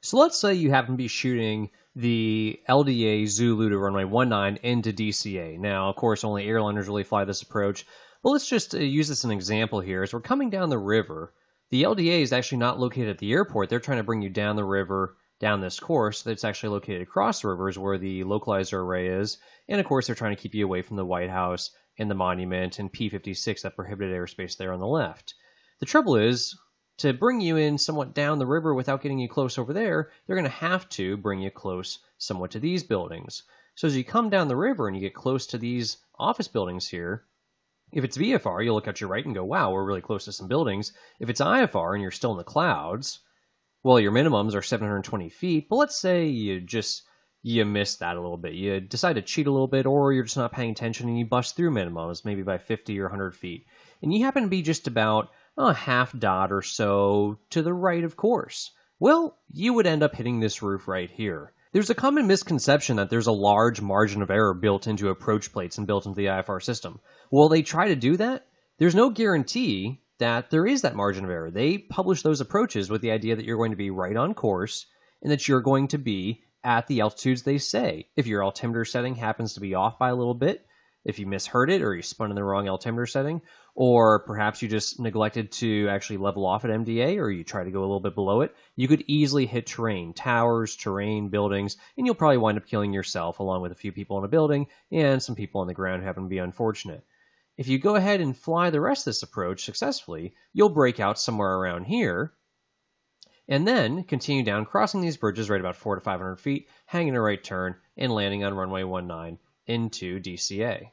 So let's say you happen to be shooting the LDA Zulu Runway 19 into DCA. Now, of course, only airliners really fly this approach, but let's just use this as an example here. As we're coming down the river, the LDA is actually not located at the airport. They're trying to bring you down the river, down this course that's actually located across the rivers where the localizer array is. And of course, they're trying to keep you away from the White House and the monument and P-56, that prohibited airspace there on the left. The trouble is, to bring you in somewhat down the river without getting you close over there, they're going to have to bring you close somewhat to these buildings. So as you come down the river and you get close to these office buildings here, if it's VFR, you'll look at your right and go, wow, we're really close to some buildings. If it's IFR and you're still in the clouds, well, your minimums are 720 feet, but let's say you missed that a little bit. You decide to cheat a little bit, or you're just not paying attention and you bust through minimums, maybe by 50 or 100 feet. And you happen to be just about a half dot or so to the right, of course. Well, you would end up hitting this roof right here. There's a common misconception that there's a large margin of error built into approach plates and built into the IFR system. Will they try to do that? There's no guarantee that there is that margin of error. They publish those approaches with the idea that you're going to be right on course and that you're going to be at the altitudes they say. If your altimeter setting happens to be off by a little bit, if you misheard it or you spun in the wrong altimeter setting, or perhaps you just neglected to actually level off at MDA, or you try to go a little bit below it, you could easily hit terrain, towers, terrain, buildings, and you'll probably wind up killing yourself along with a few people in a building and some people on the ground who happen to be unfortunate. If you go ahead and fly the rest of this approach successfully, you'll break out somewhere around here, and then continue down, crossing these bridges right about 400 to 500 feet, hanging a right turn, and landing on runway 19 into DCA.